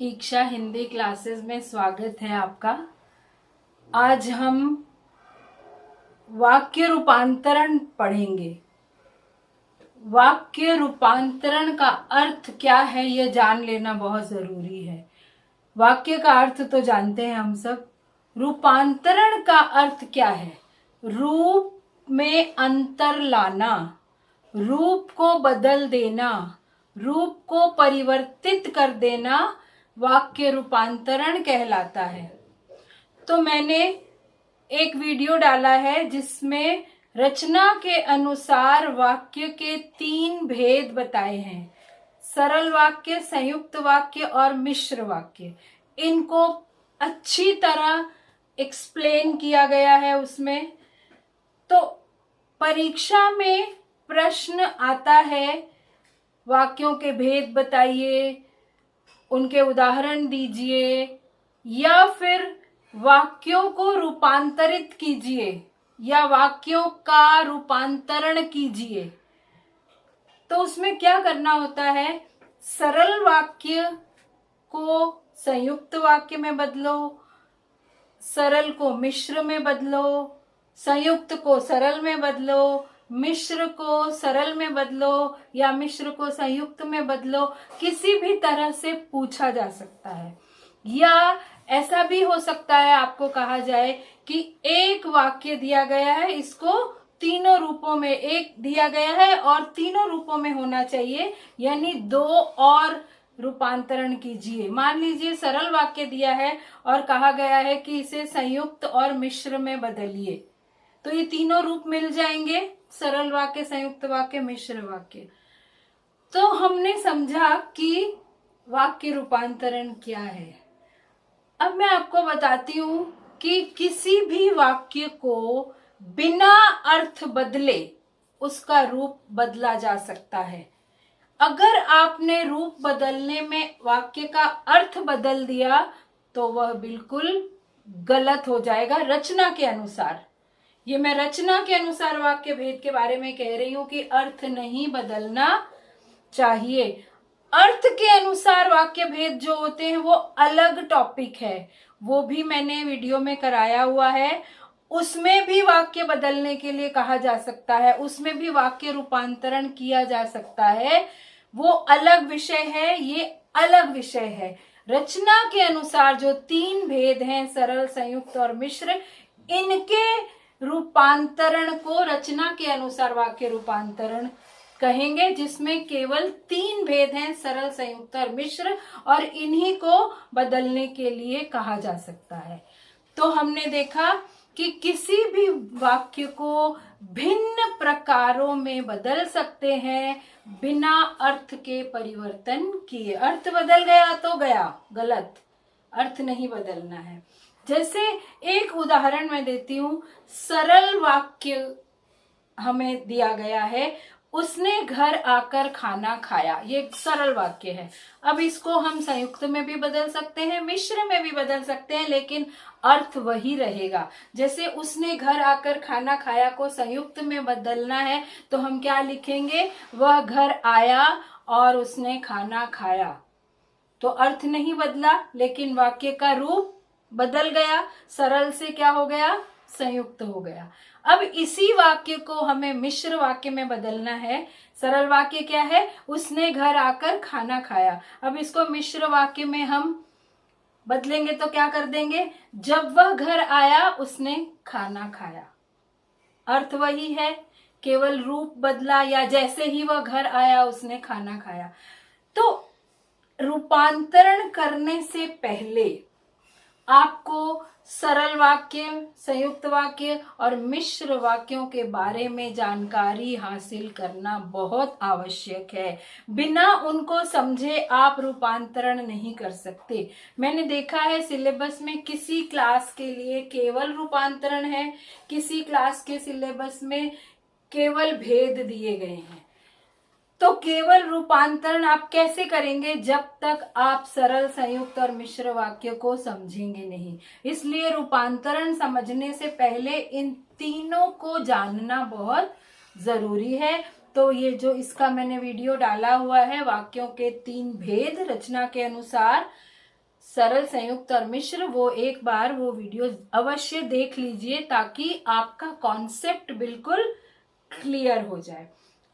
ईक्षा Hindi classes में स्वागत है आपका। आज हम वाक्य रूपांतरण पढ़ेंगे। वाक्य रूपांतरण का अर्थ क्या है यह जान लेना बहुत जरूरी है। वाक्य का अर्थ तो जानते हैं हम सब। रूपांतरण का अर्थ क्या है? रूप में अंतर लाना, रूप को बदल देना, रूप को परिवर्तित कर देना वाक्य रूपांतरण कहलाता है। तो मैंने एक वीडियो डाला है जिसमें रचना के अनुसार वाक्य के 3 भेद बताए हैं। सरल वाक्य, संयुक्त वाक्य और मिश्र वाक्य। इनको अच्छी तरह एक्सप्लेन किया गया है उसमें। तो परीक्षा में प्रश्न आता है, वाक्यों के भेद बताइए, उनके उदाहरण दीजिए, या फिर वाक्यों को रूपांतरित कीजिए या वाक्यों का रूपांतरण कीजिए। तो उसमें क्या करना होता है? सरल वाक्य को संयुक्त वाक्य में बदलो, सरल को मिश्र में बदलो, संयुक्त को सरल में बदलो, मिश्र को सरल में बदलो या मिश्र को संयुक्त में बदलो। किसी भी तरह से पूछा जा सकता है। या ऐसा भी हो सकता है आपको कहा जाए कि एक वाक्य दिया गया है, इसको तीनों रूपों में एक दिया गया है और तीनों रूपों में होना चाहिए, यानी 2 और रूपांतरण कीजिए। मान लीजिए सरल वाक्य दिया है और कहा गया है कि इसे संयुक्त और मिश्र में बदलिए, तो ये तीनों रूप मिल जाएंगे, सरल वाक्य, संयुक्त वाक्य, मिश्र वाक्य। तो हमने समझा कि वाक्य रूपांतरण क्या है। अब मैं आपको बताती हूं कि किसी भी वाक्य को बिना अर्थ बदले उसका रूप बदला जा सकता है। अगर आपने रूप बदलने में वाक्य का अर्थ बदल दिया तो वह बिल्कुल गलत हो जाएगा रचना के अनुसार। ये मैं रचना के अनुसार वाक्य भेद के बारे में कह रही हूं कि अर्थ नहीं बदलना चाहिए। अर्थ के अनुसार वाक्य भेद जो होते हैं वो अलग टॉपिक है, वो भी मैंने वीडियो में कराया हुआ है। उसमें भी वाक्य बदलने के लिए कहा जा सकता है, उसमें भी वाक्य रूपांतरण किया जा सकता है। वो अलग विषय है, ये अलग विषय है। रचना के अनुसार जो 3 भेद हैं, सरल, संयुक्त और मिश्र, इनके रूपांतरण को रचना के अनुसार वाक्य रूपांतरण कहेंगे, जिसमें केवल 3 भेद हैं, सरल, संयुक्त और मिश्र, और इन्हीं को बदलने के लिए कहा जा सकता है। तो हमने देखा कि किसी भी वाक्य को भिन्न प्रकारों में बदल सकते हैं बिना अर्थ के परिवर्तन किए। अर्थ बदल गया तो गया, गलत, अर्थ नहीं बदलना है। जैसे एक उदाहरण मैं देती हूं। सरल वाक्य हमें दिया गया है, उसने घर आकर खाना खाया। ये एक सरल वाक्य है। अब इसको हम संयुक्त में भी बदल सकते हैं, मिश्र में भी बदल सकते हैं, लेकिन अर्थ वही रहेगा। जैसे उसने घर आकर खाना खाया को संयुक्त में बदलना है तो हम क्या लिखेंगे? वह घर आया और उसने खाना खाया। तो अर्थ नहीं बदला, लेकिन वाक्य का रूप बदल गया। सरल से क्या हो गया? संयुक्त हो गया। अब इसी वाक्य को हमें मिश्र वाक्य में बदलना है। सरल वाक्य क्या है? उसने घर आकर खाना खाया। अब इसको मिश्र वाक्य में हम बदलेंगे तो क्या कर देंगे? जब वह घर आया उसने खाना खाया। अर्थ वही है, केवल रूप बदला, या जैसे ही वह घर आया उसने खाना खाया। तो रूपांतरण करने से पहले आपको सरल वाक्य, संयुक्त वाक्य और मिश्र वाक्यों के बारे में जानकारी हासिल करना बहुत आवश्यक है। बिना उनको समझे आप रूपांतरण नहीं कर सकते। मैंने देखा है सिलेबस में किसी क्लास के लिए केवल रूपांतरण है, किसी क्लास के सिलेबस में केवल भेद दिए गए हैं। तो केवल रूपांतरण आप कैसे करेंगे जब तक आप सरल, संयुक्त और मिश्र वाक्य को समझेंगे नहीं। इसलिए रूपांतरण समझने से पहले इन तीनों को जानना बहुत जरूरी है। तो ये जो इसका मैंने वीडियो डाला हुआ है, वाक्यों के 3 भेद रचना के अनुसार, सरल, संयुक्त और मिश्र, वो एक बार वो वीडियो अवश्य देख लीजिए ताकि आपका कॉन्सेप्ट बिल्कुल क्लियर हो जाए।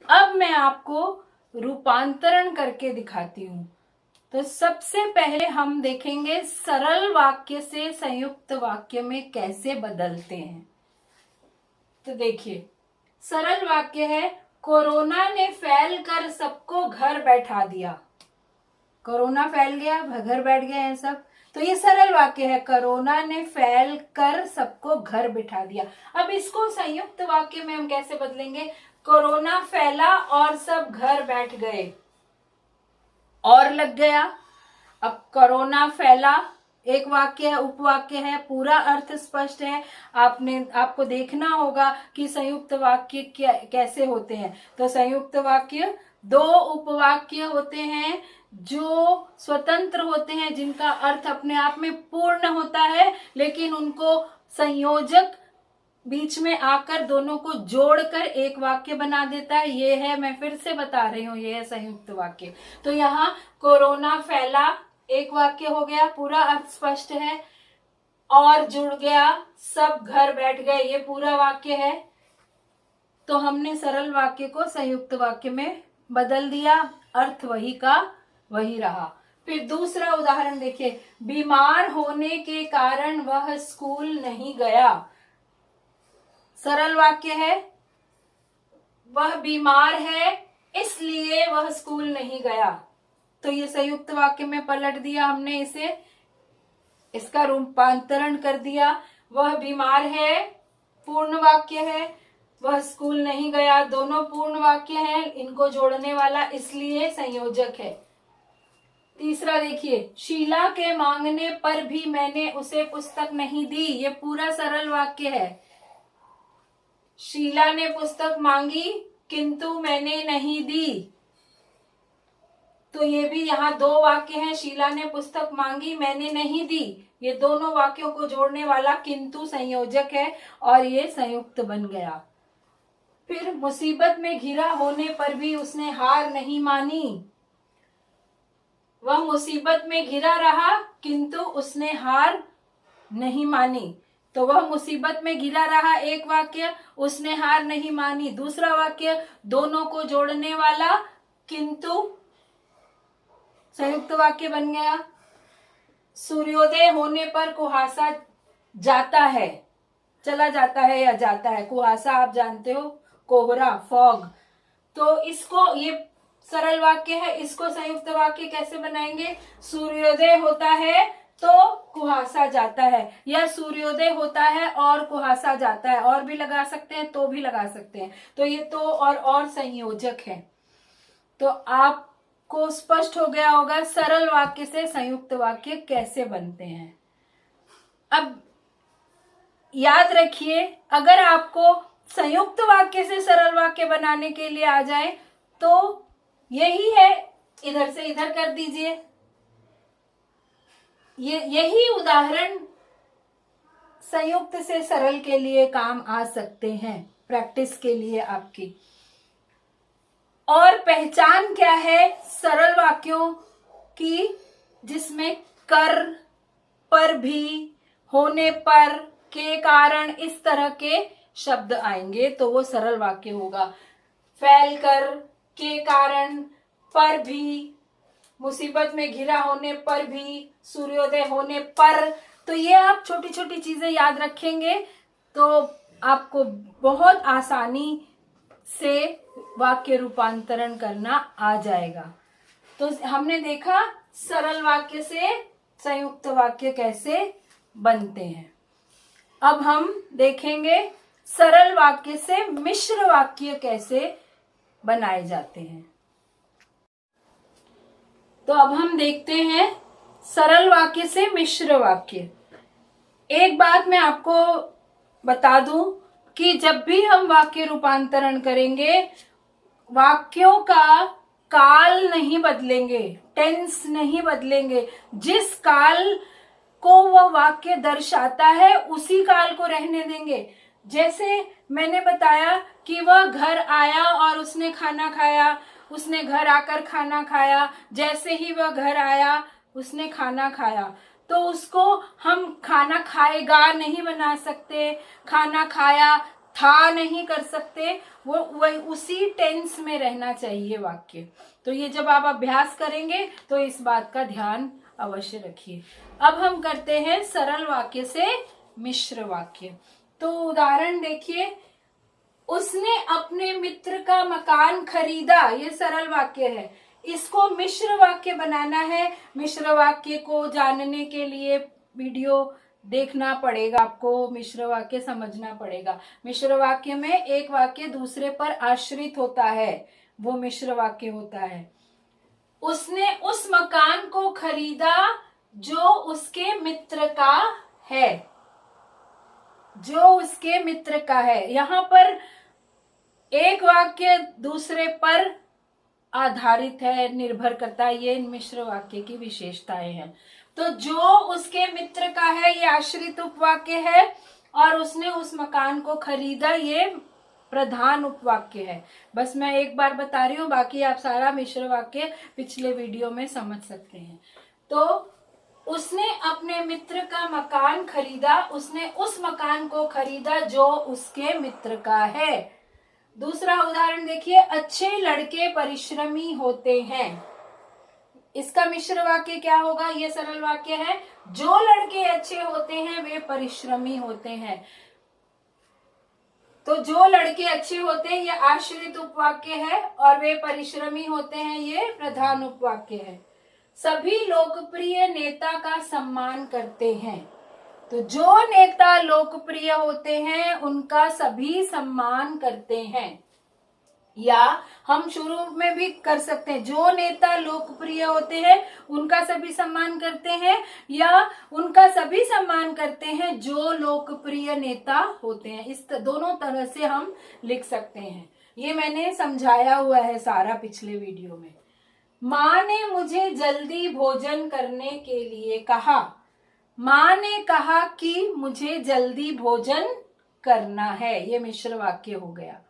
अब मैं आपको रूपांतरण करके दिखाती हूं। तो सबसे पहले हम देखेंगे सरल वाक्य से संयुक्त वाक्य में कैसे बदलते हैं। तो देखिए, सरल वाक्य है, कोरोना ने फैलकर सबको घर बैठा दिया। कोरोना फैल गया, घर बैठ गए हैं सब, तो ये सरल वाक्य है, कोरोना ने फैल कर सबको घर बिठा दिया। अब इसको संयुक्त वाक्य में हम कैसे बदलेंगे, कोरोना फैला और सब घर बैठ गए, और लग गया। अब कोरोना फैला एक वाक्य है, उपवाक्य है, पूरा अर्थ स्पष्ट है। आपको देखना होगा कि संयुक्त वाक्य कैसे होते हैं। तो संयुक्त वाक्य दो उपवाक्य होते हैं जो स्वतंत्र होते हैं, जिनका अर्थ अपने आप में पूर्ण होता है, लेकिन उनको संयोजक बीच में आकर दोनों को जोड़कर एक वाक्य बना देता है। ये है, मैं फिर से बता रही हूँ, ये है संयुक्त वाक्य। तो यहाँ कोरोना फैला एक वाक्य हो गया, पूरा अर्थ स्पष्ट है, और जुड़ गया, सब घर बैठ गए, ये पूरा वाक्य है। तो हमने सरल वाक्य को संयुक्त वाक्य में बदल दिया, अर्थ वही का वही रहा। फिर दूसरा उदाहरण देखिए, बीमार होने के कारण वह स्कूल नहीं गया। सरल वाक्य है, वह बीमार है इसलिए वह स्कूल नहीं गया। तो ये संयुक्त वाक्य में पलट दिया हमने इसे, इसका रूपांतरण कर दिया। वह बीमार है पूर्ण वाक्य है, वह स्कूल नहीं गया दोनों पूर्ण वाक्य हैं, इनको जोड़ने वाला इसलिए संयोजक है। तीसरा देखिए, शीला के मांगने पर भी मैंने उसे पुस्तक नहीं दी, ये पूरा सरल वाक्य है। शीला ने पुस्तक मांगी किंतु मैंने नहीं दी, तो ये भी यहाँ दो वाक्य हैं, शीला ने पुस्तक मांगी, मैंने नहीं दी, ये दोनों वाक्यों को जोड़ने वाला किंतु संयोजक है और ये संयुक्त बन गया। फिर मुसीबत में घिरा होने पर भी उसने हार नहीं मानी। वह मुसीबत में घिरा रहा किंतु उसने हार नहीं मानी, तो वह मुसीबत में घिरा रहा एक वाक्य, उसने हार नहीं मानी दूसरा वाक्य, दोनों को जोड़ने वाला किंतु संयुक्त वाक्य बन गया। सूर्योदय होने पर कुहासा जाता है, चला जाता है या जाता है, कुहासा आप जानते हो, कोहरा, फॉग। तो इसको, ये सरल वाक्य है, इसको संयुक्त वाक्य कैसे बनाएंगे, सूर्योदय होता है तो कुहासा जाता है, या सूर्योदय होता है और कुहासा जाता है, और भी लगा सकते हैं, तो भी लगा सकते हैं। तो ये तो और संयोजक है। तो आपको स्पष्ट हो गया होगा सरल वाक्य से संयुक्त वाक्य कैसे बनते हैं। अब याद रखिए, अगर आपको संयुक्त वाक्य से सरल वाक्य बनाने के लिए आ जाए तो यही है, इधर से इधर कर दीजिए। यही उदाहरण संयुक्त से सरल के लिए काम आ सकते हैं, प्रैक्टिस के लिए आपकी। और पहचान क्या है सरल वाक्यों की, जिसमें कर, पर भी, होने पर, के कारण, इस तरह के शब्द आएंगे तो वो सरल वाक्य होगा। फैल कर, के कारण, पर भी, मुसीबत में घिरा होने पर भी, सूर्योदय होने पर। तो ये आप छोटी छोटी चीजें याद रखेंगे तो आपको बहुत आसानी से वाक्य रूपांतरण करना आ जाएगा। तो हमने देखा सरल वाक्य से संयुक्त वाक्य कैसे बनते हैं। अब हम देखेंगे सरल वाक्य से मिश्र वाक्य कैसे बनाए जाते हैं। तो अब हम देखते हैं सरल वाक्य से मिश्र वाक्य। एक बात मैं आपको बता दूं कि जब भी हम वाक्य रूपांतरण करेंगे, वाक्यों का काल नहीं बदलेंगे, टेंस नहीं बदलेंगे। जिस काल को वह वाक्य दर्शाता है उसी काल को रहने देंगे। जैसे मैंने बताया कि वह घर आया और उसने खाना खाया, उसने घर आकर खाना खाया। जैसे ही वह घर आया उसने खाना खाया, तो उसको हम खाना खाएगा नहीं बना सकते, खाना खाया था नहीं कर सकते, वो वही उसी टेंस में रहना चाहिए वाक्य। तो ये जब आप अभ्यास करेंगे तो इस बात का ध्यान अवश्य रखिए। अब हम करते हैं सरल वाक्य से मिश्र वाक्य। तो उदाहरण देखिए, उसने अपने मित्र का मकान खरीदा, ये सरल वाक्य है। इसको मिश्र वाक्य बनाना है। मिश्र वाक्य को जानने के लिए वीडियो देखना पड़ेगा, आपको मिश्र वाक्य समझना पड़ेगा। मिश्र वाक्य में एक वाक्य दूसरे पर आश्रित होता है, वो मिश्र वाक्य होता है। उसने उस मकान को खरीदा जो उसके मित्र का है, जो उसके मित्र का है। यहां पर एक वाक्य दूसरे पर आधारित है, निर्भर करता है। ये मिश्र वाक्य की विशेषताएं हैं। तो जो उसके मित्र का है ये आश्रित उपवाक्य है, और उसने उस मकान को खरीदा ये प्रधान उपवाक्य है। बस मैं एक बार बता रही हूँ, बाकी आप सारा मिश्र वाक्य पिछले वीडियो में समझ सकते हैं। तो उसने अपने मित्र का मकान खरीदा, उसने उस मकान को खरीदा जो उसके मित्र का है। दूसरा उदाहरण देखिए, अच्छे लड़के परिश्रमी होते हैं। इसका मिश्र वाक्य क्या होगा? ये सरल वाक्य है, जो लड़के अच्छे होते हैं वे परिश्रमी होते हैं। तो जो लड़के अच्छे होते हैं ये आश्रित उपवाक्य है, और वे परिश्रमी होते हैं ये प्रधान उपवाक्य है। सभी लोकप्रिय नेता का सम्मान करते हैं। तो जो नेता लोकप्रिय होते हैं उनका सभी सम्मान करते हैं। या हम शुरू में भी कर सकते हैं, जो नेता लोकप्रिय होते हैं उनका सभी सम्मान करते हैं, या उनका सभी सम्मान करते हैं जो लोकप्रिय नेता होते हैं। इस दोनों तरह से हम लिख सकते हैं। ये मैंने समझाया हुआ है सारा पिछले वीडियो में। माँ ने मुझे जल्दी भोजन करने के लिए कहा। माँ ने कहा कि मुझे जल्दी भोजन करना है, ये मिश्र वाक्य हो गया।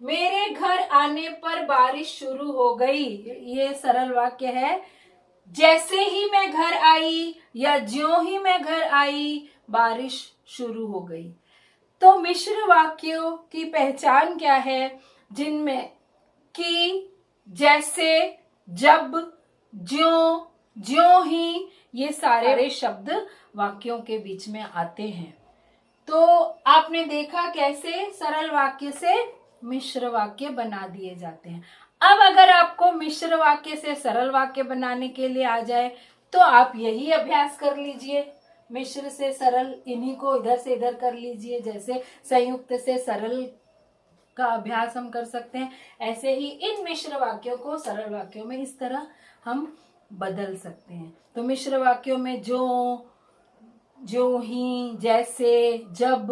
मेरे घर आने पर बारिश शुरू हो गई, ये सरल वाक्य है। जैसे ही मैं घर आई या ज्यों ही मैं घर आई बारिश शुरू हो गई। तो मिश्र वाक्यों की पहचान क्या है? जिनमें कि, जैसे, जब, ज्यों, ज्यों ही, ये सारे शब्द वाक्यों के बीच में आते हैं। तो आपने देखा कैसे सरल वाक्य से मिश्र वाक्य बना दिए जाते हैं। अब अगर आपको मिश्र वाक्य से सरल वाक्य बनाने के लिए आ जाए तो आप यही अभ्यास कर लीजिए। मिश्र से सरल इन्हीं को इधर से इधर कर लीजिए। जैसे संयुक्त से सरल का अभ्यास हम कर सकते हैं, ऐसे ही इन मिश्र वाक्यों को सरल वाक्यों में इस तरह हम बदल सकते हैं। तो मिश्र वाक्यों में जो, जो ही, जैसे, जब,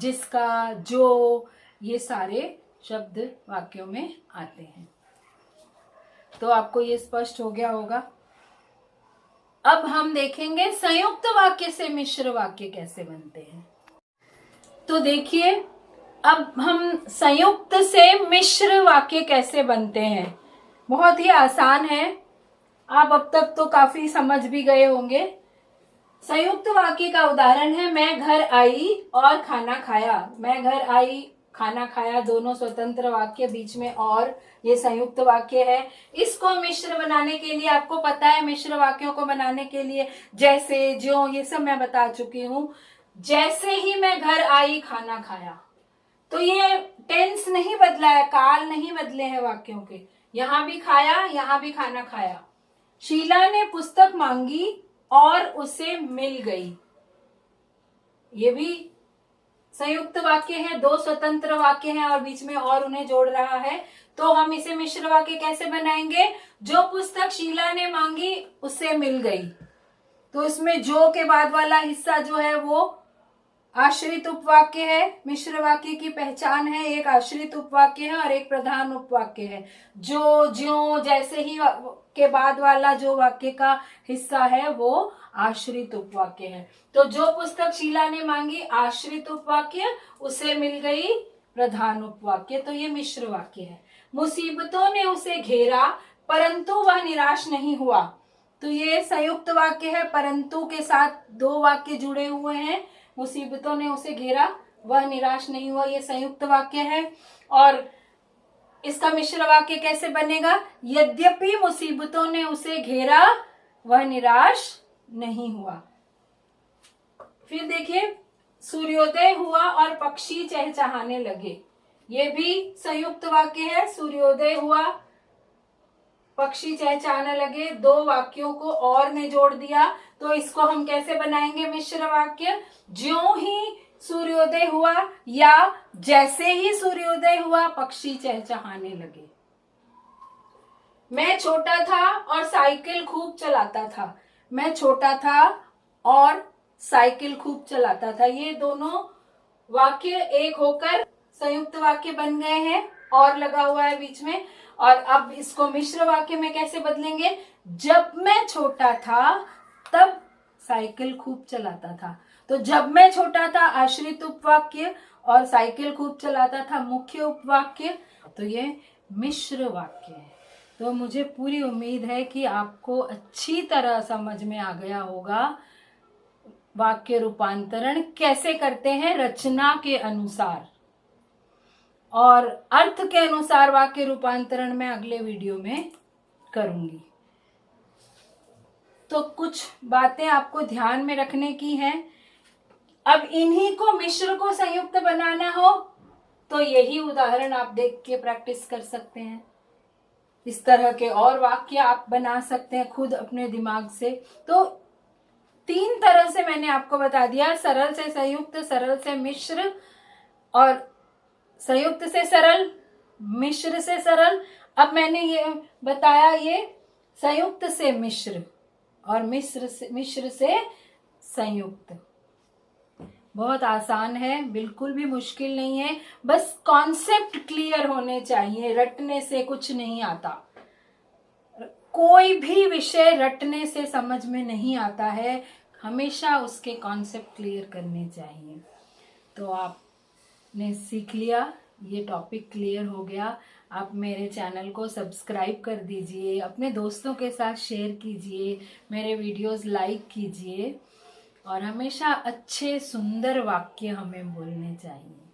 जिसका, जो, ये सारे शब्द वाक्यों में आते हैं। तो आपको ये स्पष्ट हो गया होगा। अब हम देखेंगे संयुक्त वाक्य से मिश्र वाक्य कैसे बनते हैं। तो देखिए, अब हम संयुक्त से मिश्र वाक्य कैसे बनते हैं। बहुत ही आसान है, आप अब तक तो काफी समझ भी गए होंगे। संयुक्त वाक्य का उदाहरण है, मैं घर आई और खाना खाया। मैं घर आई, खाना खाया, दोनों स्वतंत्र वाक्य, बीच में और, ये संयुक्त वाक्य है। इसको मिश्र बनाने के लिए आपको पता है, मिश्र वाक्यों को बनाने के लिए जैसे, ज्यों, ये सब मैं बता चुकी हूँ। जैसे ही मैं घर आई खाना खाया, तो ये टेंस नहीं बदला है, काल नहीं बदले हैं वाक्यों के। यहां भी खाया, यहां भी खाना खाया। शीला ने पुस्तक मांगी और उसे मिल गई, ये भी संयुक्त वाक्य है। दो स्वतंत्र वाक्य हैं और बीच में और उन्हें जोड़ रहा है। तो हम इसे मिश्र वाक्य कैसे बनाएंगे? जो पुस्तक शीला ने मांगी उसे मिल गई, तो इसमें जो के बाद वाला हिस्सा जो है वो आश्रित उपवाक्य है। मिश्र वाक्य की पहचान है, एक आश्रित उपवाक्य है और एक प्रधान उपवाक्य है। जो, ज्यों, जैसे ही के बाद वाला जो वाक्य का हिस्सा है वो आश्रित उपवाक्य है। तो जो पुस्तक शीला ने मांगी आश्रित उपवाक्य, उसे मिल गई प्रधान उपवाक्य, तो ये मिश्र वाक्य है। मुसीबतों ने उसे घेरा परंतु वह निराश नहीं हुआ, तो ये संयुक्त वाक्य है, परंतु के साथ दो वाक्य जुड़े हुए हैं। मुसीबतों ने उसे घेरा, वह निराश नहीं हुआ, ये संयुक्त वाक्य है। और इसका मिश्र वाक्य कैसे बनेगा? यद्यपि मुसीबतों ने उसे घेरा, वह निराश नहीं हुआ। फिर देखिए, सूर्योदय हुआ और पक्षी चहचहाने लगे, ये भी संयुक्त वाक्य है। सूर्योदय हुआ, पक्षी चहचहाने लगे, दो वाक्यों को और ने जोड़ दिया, तो इसको हम कैसे बनाएंगे मिश्र वाक्य? ज्यों ही सूर्योदय हुआ या जैसे ही सूर्योदय हुआ पक्षी चहचहाने लगे। मैं छोटा था और साइकिल खूब चलाता था। मैं छोटा था और साइकिल खूब चलाता था, ये दोनों वाक्य एक होकर संयुक्त वाक्य बन गए हैं, और लगा हुआ है बीच में। और अब इसको मिश्र वाक्य में कैसे बदलेंगे? जब मैं छोटा था तब साइकिल खूब चलाता था। तो जब मैं छोटा था आश्रित उपवाक्य और साइकिल खूब चलाता था मुख्य उपवाक्य, तो ये मिश्र वाक्य है। तो मुझे पूरी उम्मीद है कि आपको अच्छी तरह समझ में आ गया होगा वाक्य रूपांतरण कैसे करते हैं रचना के अनुसार, और अर्थ के अनुसार वाक्य रूपांतरण मैं अगले वीडियो में करूंगी। तो कुछ बातें आपको ध्यान में रखने की हैं। अब इन्हीं को मिश्र को संयुक्त बनाना हो तो यही उदाहरण आप देख के प्रैक्टिस कर सकते हैं। इस तरह के और वाक्य आप बना सकते हैं खुद अपने दिमाग से। तो तीन तरह से मैंने आपको बता दिया, सरल से संयुक्त, सरल से मिश्र, और संयुक्त से सरल, मिश्र से सरल। अब मैंने ये बताया ये संयुक्त से मिश्र और मिश्र से संयुक्त। बहुत आसान है, बिल्कुल भी मुश्किल नहीं है, बस कॉन्सेप्ट क्लियर होने चाहिए, रटने से कुछ नहीं आता। कोई भी विषय रटने से समझ में नहीं आता है, हमेशा उसके कॉन्सेप्ट क्लियर करने चाहिए। तो आपने सीख लिया, ये टॉपिक क्लियर हो गया। आप मेरे चैनल को सब्सक्राइब कर दीजिए, अपने दोस्तों के साथ शेयर कीजिए, मेरे वीडियोस लाइक कीजिए, और हमेशा अच्छे सुंदर वाक्य हमें बोलने चाहिए।